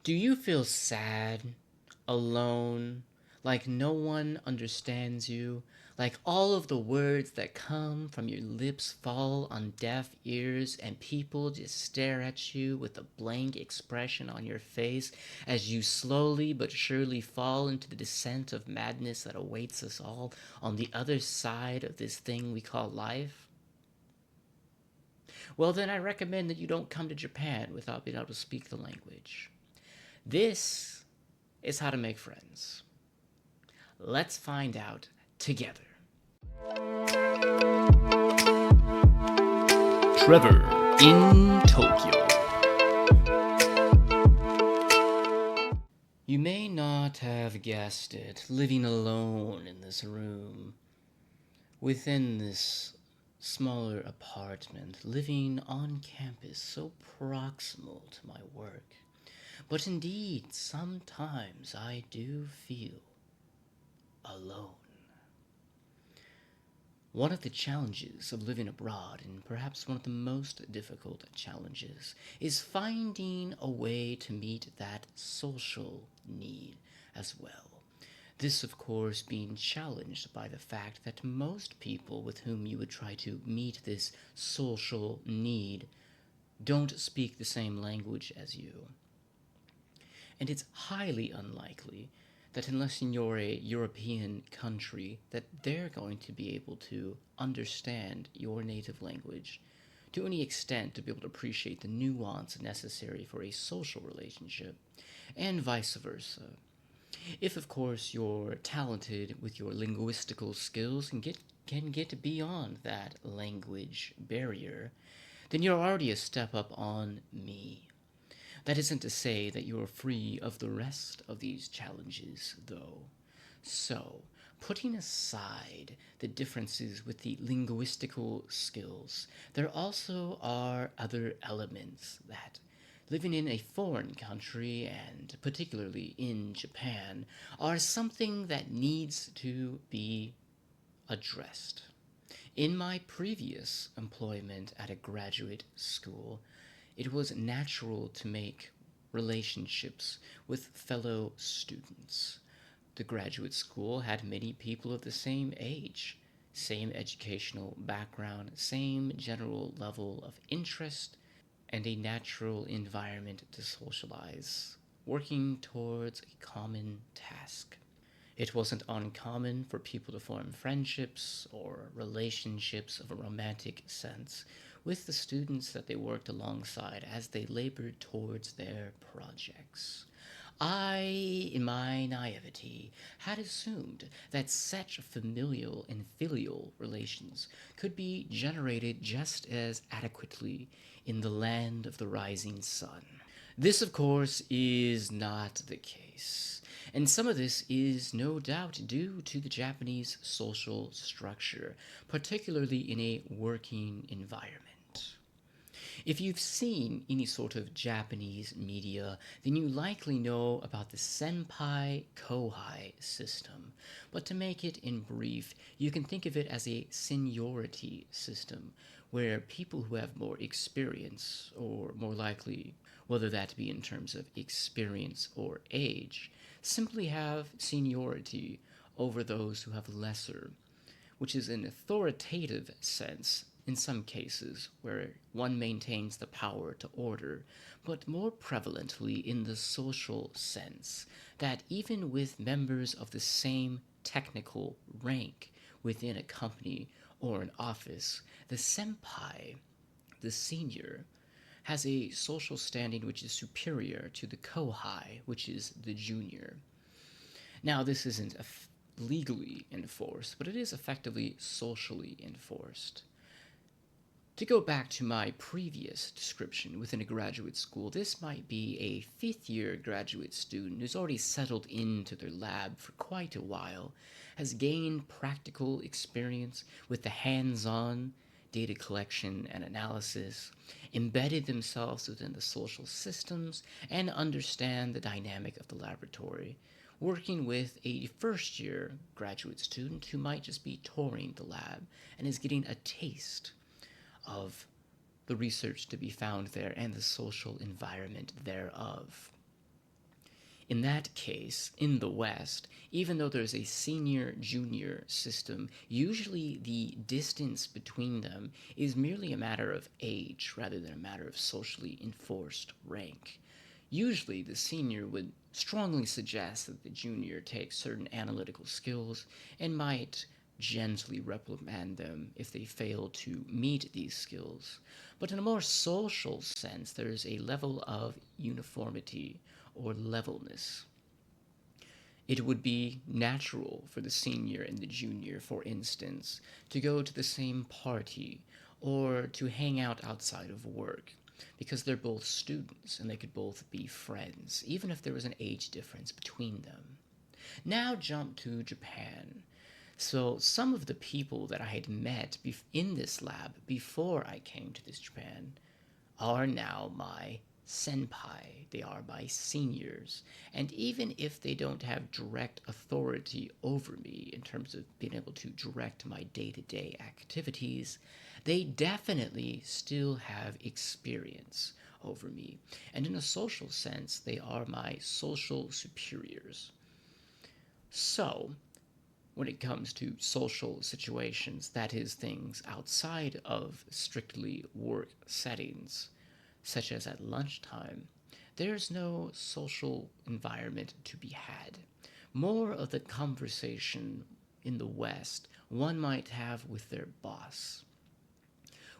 Do you feel sad, alone, like no one understands you, like all of the words that come from your lips fall on deaf ears and people just stare at you with a blank expression on your face as you slowly but surely fall into the descent of madness that awaits us all on the other side of this thing we call life? Well, then I recommend that you don't come to Japan without being able to speak the language. This is how to make friends. Let's find out together. Trevor in Tokyo. You may not have guessed it, living alone in this room, within this smaller apartment, living on campus so proximal to my work. But indeed, sometimes I do feel alone. One of the challenges of living abroad, and perhaps one of the most difficult challenges, is finding a way to meet that social need as well. This, of course, being challenged by the fact that most people with whom you would try to meet this social need don't speak the same language as you. And it's highly unlikely that unless you're a European country, that they're going to be able to understand your native language to any extent to be able to appreciate the nuance necessary for a social relationship, and vice versa. If, of course, you're talented with your linguistical skills and can get beyond that language barrier, then you're already a step up on me. That isn't to say that you are free of the rest of these challenges, though. So, putting aside the differences with the linguistical skills, there also are other elements that living in a foreign country, and particularly in Japan, are something that needs to be addressed. In my previous employment at a graduate school, it was natural to make relationships with fellow students. The graduate school had many people of the same age, same educational background, same general level of interest, and a natural environment to socialize, working towards a common task. It wasn't uncommon for people to form friendships or relationships of a romantic sense with the students that they worked alongside as they labored towards their projects. I, in my naivety, had assumed that such familial and filial relations could be generated just as adequately in the land of the rising sun. This, of course, is not the case. And some of this is no doubt due to the Japanese social structure, particularly in a working environment. If you've seen any sort of Japanese media, then you likely know about the senpai kohai system. But to make it in brief, you can think of it as a seniority system, where people who have more experience, or more likely, whether that be in terms of experience or age, simply have seniority over those who have lesser, which is an authoritative sense in some cases where one maintains the power to order, but more prevalently in the social sense that even with members of the same technical rank within a company or an office, the senpai, the senior, has a social standing which is superior to the kohai, which is the junior. Now, this isn't legally enforced, but it is effectively socially enforced. To go back to my previous description within a graduate school, this might be a fifth-year graduate student who's already settled into their lab for quite a while, has gained practical experience with the hands-on data collection and analysis, embedded themselves within the social systems, and understand the dynamic of the laboratory, working with a first-year graduate student who might just be touring the lab and is getting a taste of the research to be found there and the social environment thereof. In that case, in the West, even though there's a senior-junior system, usually the distance between them is merely a matter of age rather than a matter of socially enforced rank. Usually, the senior would strongly suggest that the junior take certain analytical skills and might gently reprimand them if they fail to meet these skills. But in a more social sense, there's a level of uniformity or levelness. It would be natural for the senior and the junior, for instance, to go to the same party or to hang out outside of work because they're both students and they could both be friends, even if there was an age difference between them. Now jump to Japan. So some of the people that I had met in this lab before I came to this Japan are now my senpai. They are my seniors. And even if they don't have direct authority over me in terms of being able to direct my day-to-day activities, they definitely still have experience over me. And in a social sense, they are my social superiors. So, when it comes to social situations, that is, things outside of strictly work settings, such as at lunchtime, there's no social environment to be had. More of the conversation in the West one might have with their boss,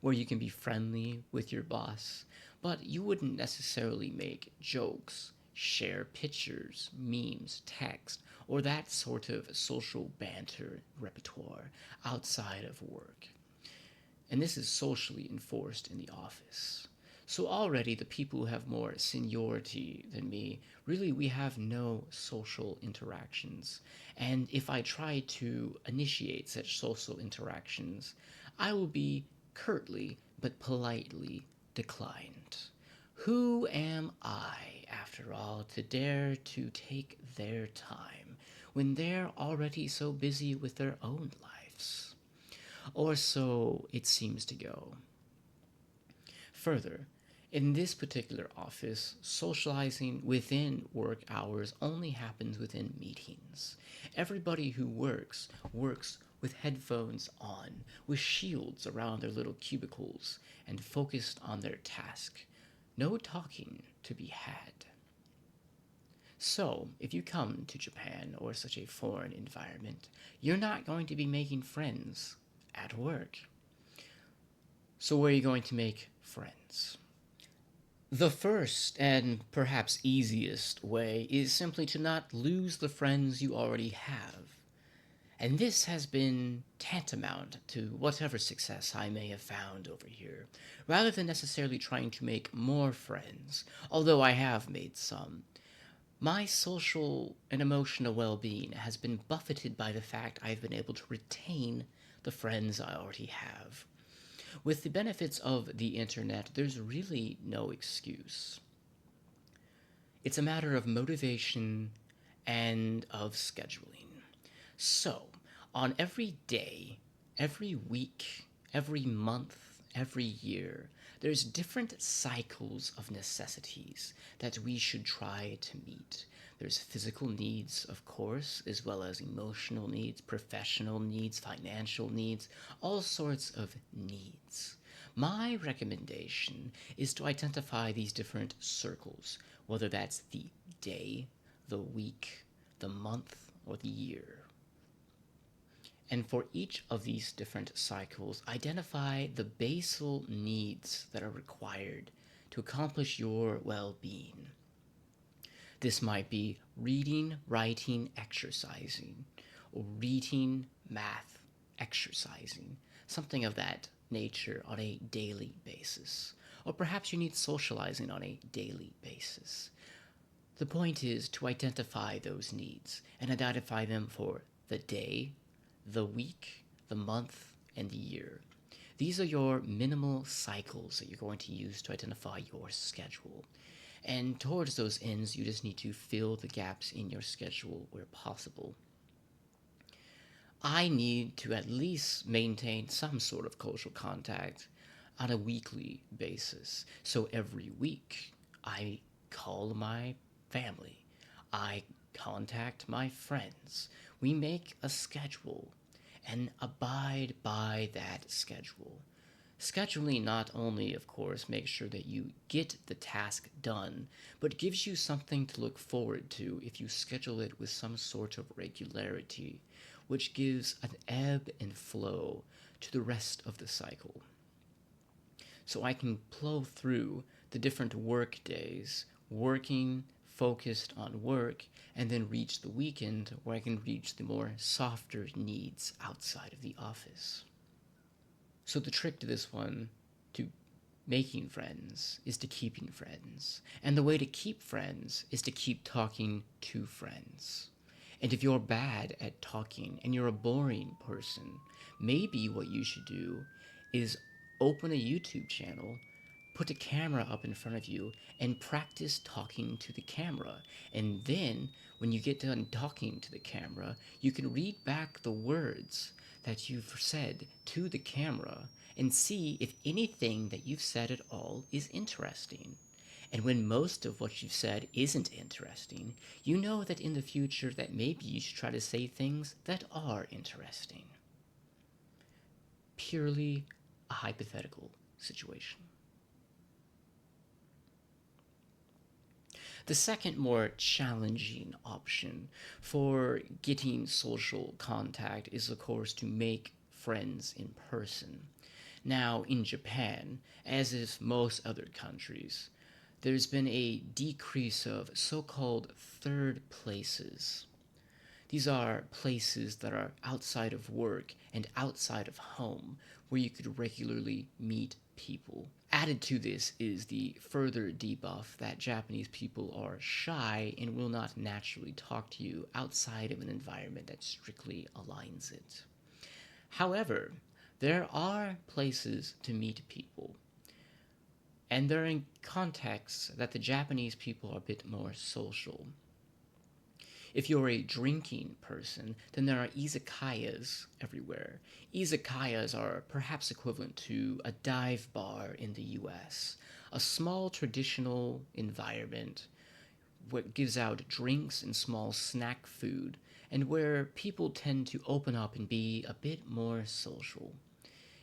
where you can be friendly with your boss, but you wouldn't necessarily make jokes, share pictures, memes, text, or that sort of social banter repertoire outside of work. And this is socially enforced in the office. So already the people who have more seniority than me, really we have no social interactions. And if I try to initiate such social interactions, I will be curtly but politely declined. Who am I, after all, to dare to take their time when they're already so busy with their own lives? Or so it seems to go. Further, in this particular office, socializing within work hours only happens within meetings. Everybody who works with headphones on, with shields around their little cubicles, and focused on their task. No talking to be had. So, if you come to Japan or such a foreign environment, you're not going to be making friends at work. So, where are you going to make friends? The first and perhaps easiest way is simply to not lose the friends you already have. And this has been tantamount to whatever success I may have found over here, rather than necessarily trying to make more friends, although I have made some. My social and emotional well-being has been buffeted by the fact I've been able to retain the friends I already have. With the benefits of the internet, there's really no excuse. It's a matter of motivation and of scheduling. So, on every day, every week, every month, every year, there's different cycles of necessities that we should try to meet. There's physical needs, of course, as well as emotional needs, professional needs, financial needs, all sorts of needs. My recommendation is to identify these different circles, whether that's the day, the week, the month, or the year. And for each of these different cycles, identify the basal needs that are required to accomplish your well-being. This might be reading, writing, exercising, or reading, math, exercising, something of that nature on a daily basis. Or perhaps you need socializing on a daily basis. The point is to identify those needs and identify them for the day, the week, the month, and the year. These are your minimal cycles that you're going to use to identify your schedule. And towards those ends, you just need to fill the gaps in your schedule where possible. I need to at least maintain some sort of cultural contact on a weekly basis. So every week, I call my family. I contact my friends. We make a schedule and abide by that schedule. Scheduling not only, of course, makes sure that you get the task done, but gives you something to look forward to if you schedule it with some sort of regularity, which gives an ebb and flow to the rest of the cycle. So I can plow through the different work days, working focused on work, and then reach the weekend where I can reach the more softer needs outside of the office. So the trick to this one, to making friends, is to keeping friends. And the way to keep friends is to keep talking to friends. And if you're bad at talking and you're a boring person, maybe what you should do is open a YouTube channel, put a camera up in front of you, and practice talking to the camera. And then, when you get done talking to the camera, you can read back the words that you've said to the camera and see if anything that you've said at all is interesting. And when most of what you've said isn't interesting, you know that in the future that maybe you should try to say things that are interesting. Purely a hypothetical situation. The second more challenging option for getting social contact is, of course, to make friends in person. Now, in Japan, as is most other countries, there's been a decrease of so-called third places. These are places that are outside of work and outside of home where you could regularly meet people. Added to this is the further debuff that Japanese people are shy and will not naturally talk to you outside of an environment that strictly aligns it. However, there are places to meet people, and they're in contexts that the Japanese people are a bit more social. If you're a drinking person, then there are izakayas everywhere. Izakayas are perhaps equivalent to a dive bar in the US, a small traditional environment what gives out drinks and small snack food, and where people tend to open up and be a bit more social.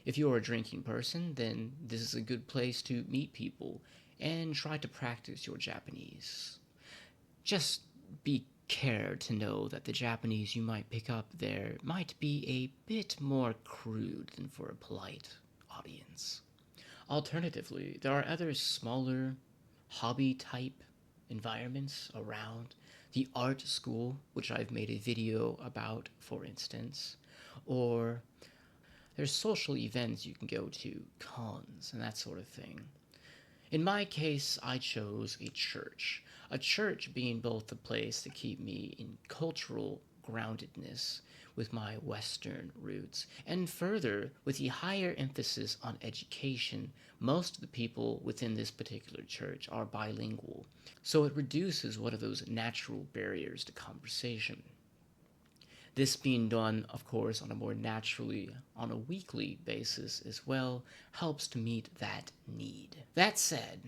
If you're a drinking person, then this is a good place to meet people and try to practice your Japanese. Just be care to know that the Japanese you might pick up there might be a bit more crude than for a polite audience. Alternatively, there are other smaller hobby type environments around. The art school, which I've made a video about, for instance, or there's social events you can go to, cons, and that sort of thing. In my case, I chose a church being both the place to keep me in cultural groundedness with my Western roots, and further, with the higher emphasis on education, most of the people within this particular church are bilingual, so it reduces one of those natural barriers to conversation. This being done, of course, on a weekly basis as well, helps to meet that need. That said,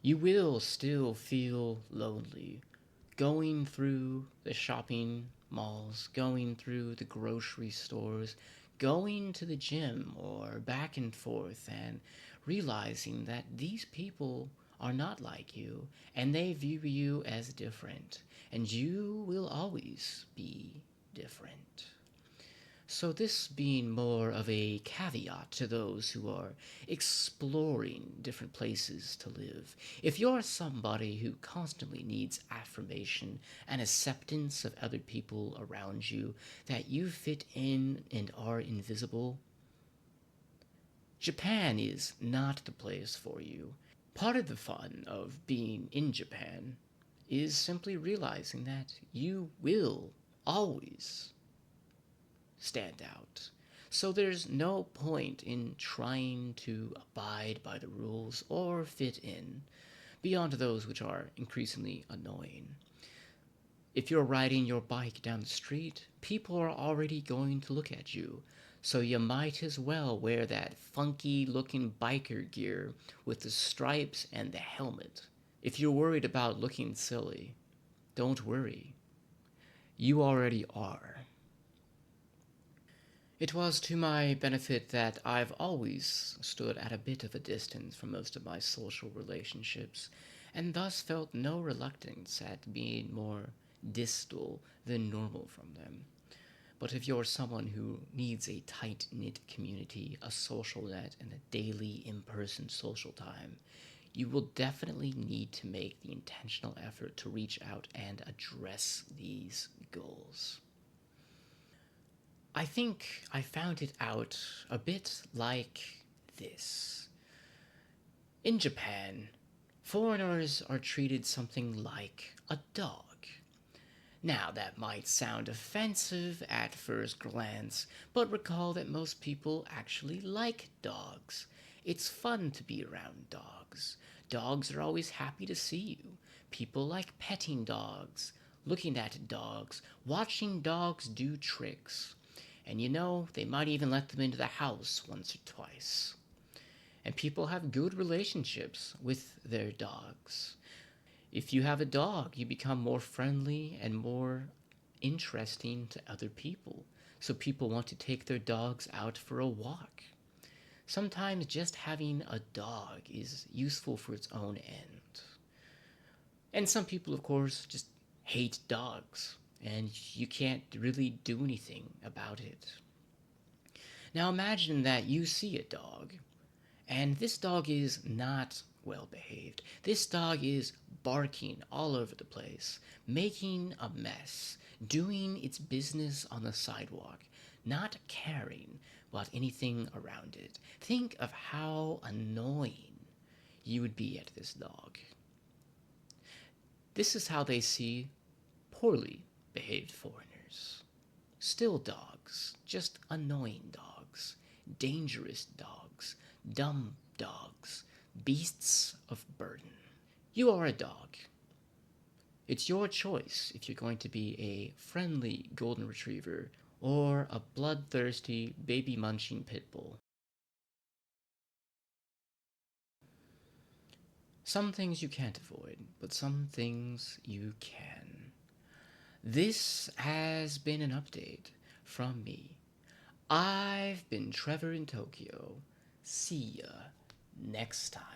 you will still feel lonely going through the shopping malls, going through the grocery stores, going to the gym or back and forth, and realizing that these people are not like you and they view you as different, and you will always be different. So this being more of a caveat to those who are exploring different places to live. If you're somebody who constantly needs affirmation and acceptance of other people around you, that you fit in and are invisible, Japan is not the place for you. Part of the fun of being in Japan is simply realizing that you will always stand out. So there's no point in trying to abide by the rules or fit in, beyond those which are increasingly annoying. If you're riding your bike down the street, people are already going to look at you, so you might as well wear that funky looking biker gear with the stripes and the helmet. If you're worried about looking silly, Don't worry, you already are. It was to my benefit that I've always stood at a bit of a distance from most of my social relationships, and thus felt no reluctance at being more distal than normal from them. But if you're someone who needs a tight knit community, a social net, and a daily in person social time, you will definitely need to make the intentional effort to reach out and address these goals. I think I found it out a bit like this. In Japan, foreigners are treated something like a dog. Now, that might sound offensive at first glance, but recall that most people actually like dogs. It's fun to be around dogs. Dogs are always happy to see you. People like petting dogs, looking at dogs, watching dogs do tricks. And they might even let them into the house once or twice. And people have good relationships with their dogs. If you have a dog, you become more friendly and more interesting to other people. So people want to take their dogs out for a walk. Sometimes just having a dog is useful for its own end. And some people, of course, just hate dogs, and you can't really do anything about it. Now imagine that you see a dog, and this dog is not well behaved. This dog is barking all over the place, making a mess, doing its business on the sidewalk, not caring about anything around it. Think of how annoying you would be at this dog. This is how they see poorly behaved foreigners. Still dogs, just annoying dogs, dangerous dogs, dumb dogs, beasts of burden. You are a dog. It's your choice if you're going to be a friendly golden retriever or a bloodthirsty baby munching pit bull. Some things you can't avoid, but some things you can. This has been an update from me. I've been Trevor in Tokyo. See ya next time.